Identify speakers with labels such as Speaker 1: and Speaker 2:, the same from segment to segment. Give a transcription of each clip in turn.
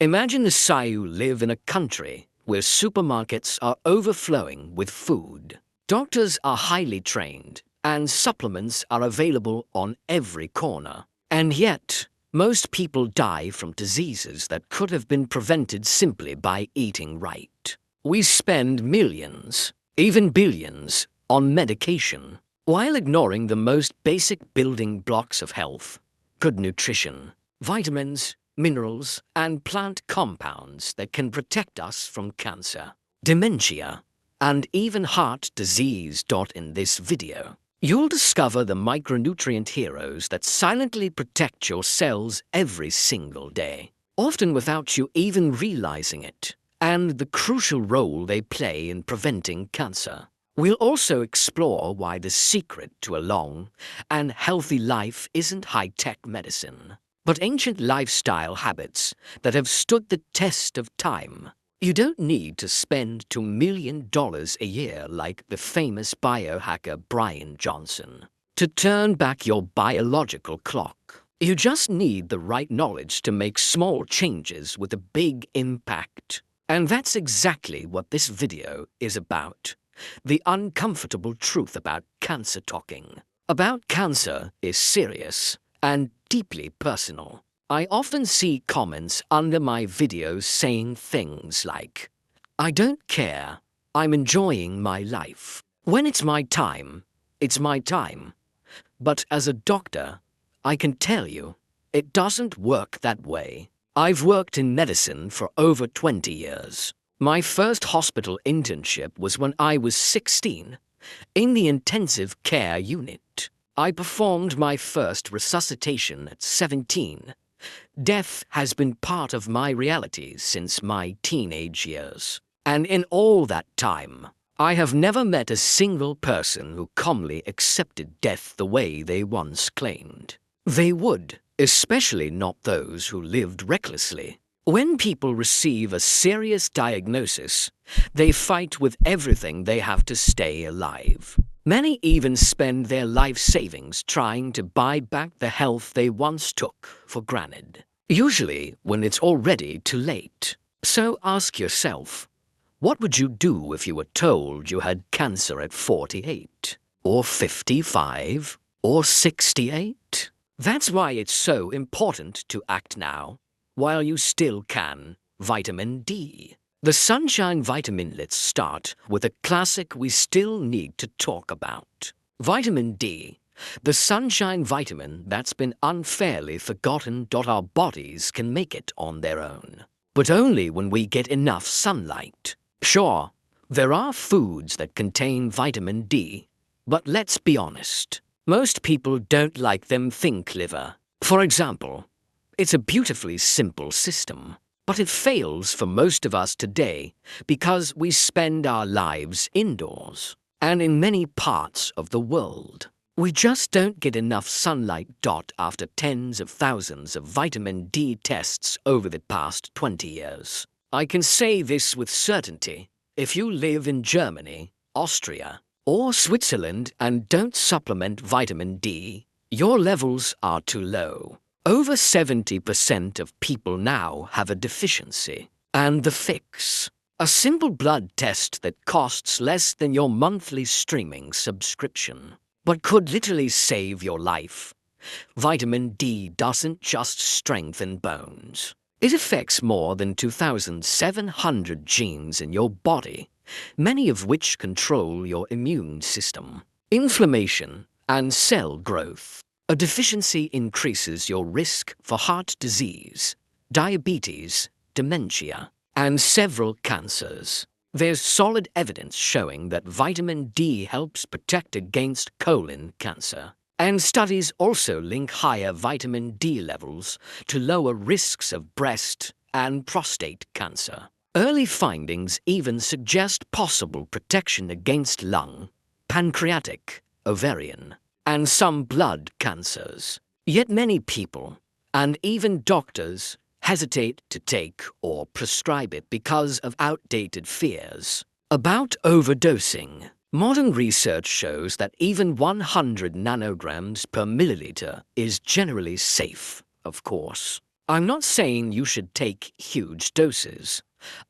Speaker 1: Imagine you live in a country where supermarkets are overflowing with food. Doctors are highly trained, and supplements are available on every corner. And yet, most people die from diseases that could have been prevented simply by eating right. We spend millions, even billions, on medication, while ignoring the most basic building blocks of health: good nutrition, vitamins, minerals, and plant compounds that can protect us from cancer, dementia, and even heart disease. In this video, you'll discover the micronutrient heroes that silently protect your cells every single day, often without you even realizing it, and the crucial role they play in preventing cancer. We'll also explore why the secret to a long and healthy life isn't high-tech medicine, but ancient lifestyle habits that have stood the test of time. You don't need to spend $2 million a year like the famous biohacker Brian Johnson to turn back your biological clock. You just need the right knowledge to make small changes with a big impact. And that's exactly what this video is about. The uncomfortable truth about cancer talking. About cancer is serious and deeply personal. I often see comments under my videos saying things like, "I don't care, I'm enjoying my life. When it's my time, it's my time." But as a doctor, I can tell you, it doesn't work that way. I've worked in medicine for over 20 years. My first hospital internship was when I was 16, in the intensive care unit. I performed my first resuscitation at 17. Death has been part of my reality since my teenage years. And in all that time, I have never met a single person who calmly accepted death the way they once claimed they would, especially not those who lived recklessly. When people receive a serious diagnosis, they fight with everything they have to stay alive. Many even spend their life savings trying to buy back the health they once took for granted, usually when it's already too late. So ask yourself, what would you do if you were told you had cancer at 48, or 55, or 68? That's why it's so important to act now, while you still can. Vitamin D. The sunshine vitamin. Let's start with a classic we still need to talk about. Vitamin D, the sunshine vitamin that's been unfairly forgotten. Our bodies can make it on their own, but only when we get enough sunlight. Sure, there are foods that contain vitamin D, but let's be honest, most people don't like them. Think liver, for example. It's a beautifully simple system, but it fails for most of us today because we spend our lives indoors. And in many parts of the world, we just don't get enough sunlight. After tens of thousands of vitamin D tests over the past 20 years, I can say this with certainty: if you live in Germany, Austria, or Switzerland and don't supplement vitamin D, your levels are too low. Over 70% of people now have a deficiency. And the fix? A simple blood test that costs less than your monthly streaming subscription, but could literally save your life. Vitamin D doesn't just strengthen bones. It affects more than 2,700 genes in your body, many of which control your immune system, inflammation, and cell growth. A deficiency increases your risk for heart disease, diabetes, dementia, and several cancers. There's solid evidence showing that vitamin D helps protect against colon cancer. And studies also link higher vitamin D levels to lower risks of breast and prostate cancer. Early findings even suggest possible protection against lung, pancreatic, ovarian, and some blood cancers. Yet many people, and even doctors, hesitate to take or prescribe it because of outdated fears. About overdosing. Modern research shows that even 100 nanograms per milliliter is generally safe, of course. I'm not saying you should take huge doses.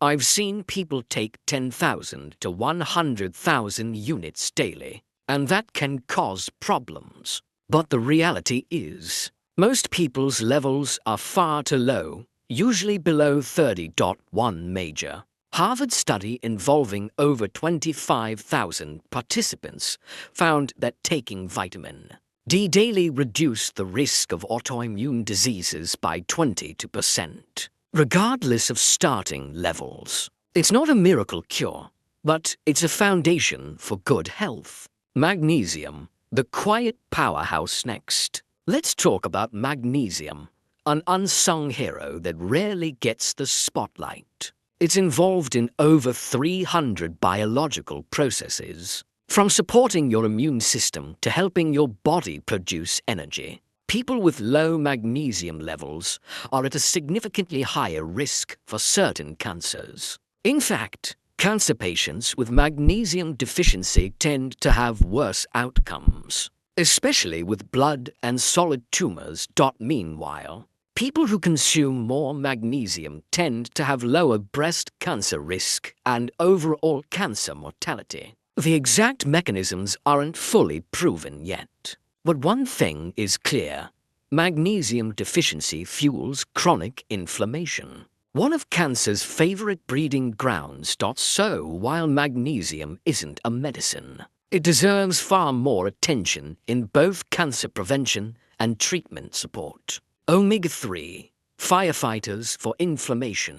Speaker 1: I've seen people take 10,000 to 100,000 units daily, and that can cause problems. But the reality is, most people's levels are far too low, usually below 30.1 major. Harvard study involving over 25,000 participants found that taking vitamin D daily reduced the risk of autoimmune diseases by 22%, regardless of starting levels. It's not a miracle cure, but it's a foundation for good health. Magnesium, the quiet powerhouse next. Let's talk about magnesium, an unsung hero that rarely gets the spotlight. It's involved in over 300 biological processes, from supporting your immune system to helping your body produce energy. People with low magnesium levels are at a significantly higher risk for certain cancers. In fact, cancer patients with magnesium deficiency tend to have worse outcomes, especially with blood and solid tumors. Meanwhile, people who consume more magnesium tend to have lower breast cancer risk and overall cancer mortality. The exact mechanisms aren't fully proven yet. But one thing is clear: magnesium deficiency fuels chronic inflammation, one of cancer's favorite breeding grounds. So while magnesium isn't a medicine, it deserves far more attention in both cancer prevention and treatment support. Omega-3, firefighters for inflammation.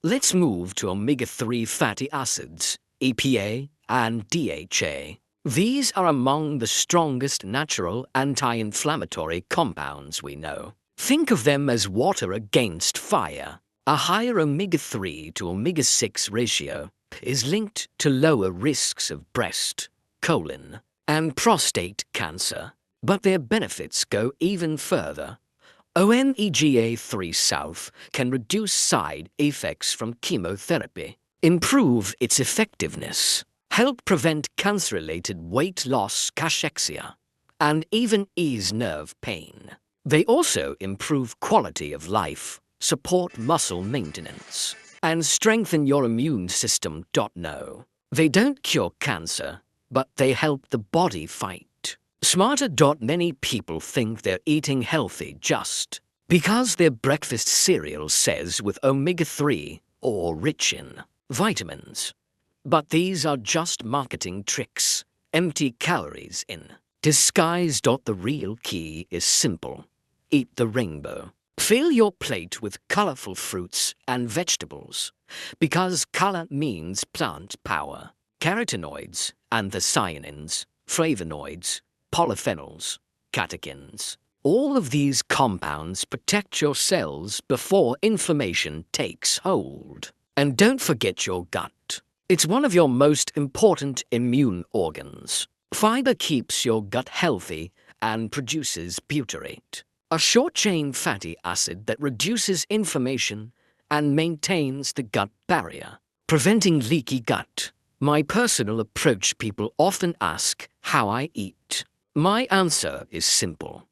Speaker 1: Let's move to omega-3 fatty acids, EPA and DHA. These are among the strongest natural anti-inflammatory compounds we know. Think of them as water against fire. A higher omega-3 to omega-6 ratio is linked to lower risks of breast, colon, and prostate cancer. But their benefits go even further. Omega-3 South can reduce side effects from chemotherapy, improve its effectiveness, help prevent cancer-related weight loss, cachexia, and even ease nerve pain. They also improve quality of life, support muscle maintenance, and strengthen your immune system. No, they don't cure cancer, but they help the body fight. Smarter. Many people think they're eating healthy just because their breakfast cereal says with omega-3 or rich in vitamins. But these are just marketing tricks, empty calories in disguise. The real key is simple: eat the rainbow. Fill your plate with colorful fruits and vegetables, because color means plant power. Carotenoids, anthocyanins, flavonoids, polyphenols, catechins. All of these compounds protect your cells before inflammation takes hold. And don't forget your gut. It's one of your most important immune organs. Fiber keeps your gut healthy and produces butyrate, a short-chain fatty acid that reduces inflammation and maintains the gut barrier, preventing leaky gut. My personal approach: people often ask how I eat. My answer is simple.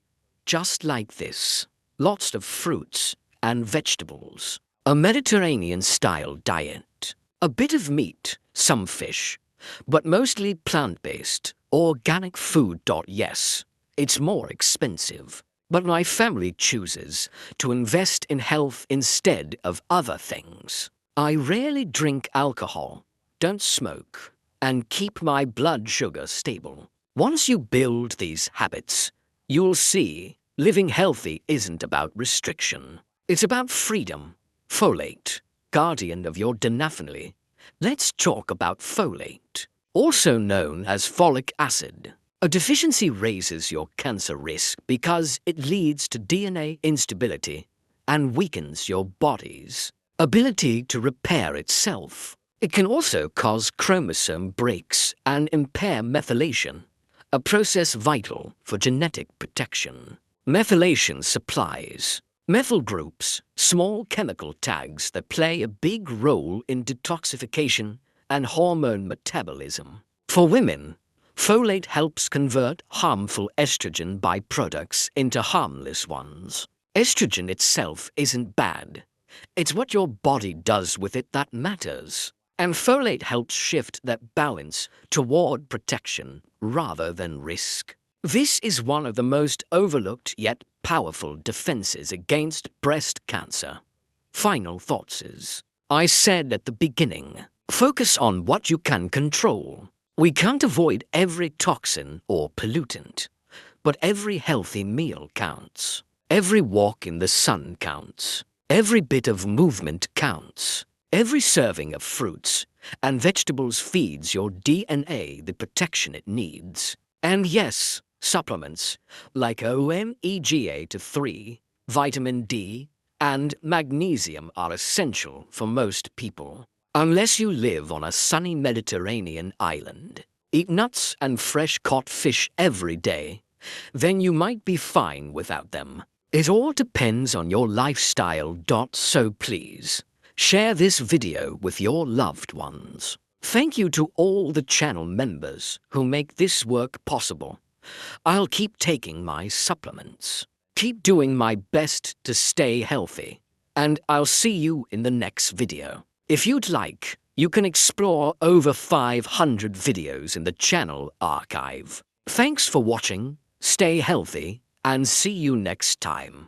Speaker 1: Just like this: lots of fruits and vegetables. A Mediterranean-style diet. A bit of meat, some fish, but mostly plant-based, organic food. Yes, it's more expensive, but my family chooses to invest in health instead of other things. I rarely drink alcohol, don't smoke, and keep my blood sugar stable. Once you build these habits, you'll see living healthy isn't about restriction. It's about freedom. Folate, guardian of your DNA. Let's talk about folate, also known as folic acid. A deficiency raises your cancer risk because it leads to DNA instability and weakens your body's ability to repair itself. It can also cause chromosome breaks and impair methylation, a process vital for genetic protection. Methylation supplies methyl groups, small chemical tags that play a big role in detoxification and hormone metabolism. For women, folate helps convert harmful estrogen byproducts into harmless ones. Estrogen itself isn't bad. It's what your body does with it that matters. And folate helps shift that balance toward protection rather than risk. This is one of the most overlooked yet powerful defenses against breast cancer. Final thoughts is, I said at the beginning, focus on what you can control. We can't avoid every toxin or pollutant, but every healthy meal counts. Every walk in the sun counts. Every bit of movement counts. Every serving of fruits and vegetables feeds your DNA the protection it needs. And yes, supplements like omega-3, vitamin D, and magnesium are essential for most people. Unless you live on a sunny Mediterranean island, eat nuts and fresh caught fish every day, then you might be fine without them. It all depends on your lifestyle. So please, share this video with your loved ones. Thank you to all the channel members who make this work possible. I'll keep taking my supplements, keep doing my best to stay healthy, and I'll see you in the next video. If you'd like, you can explore over 500 videos in the channel archive. Thanks for watching, stay healthy, and see you next time.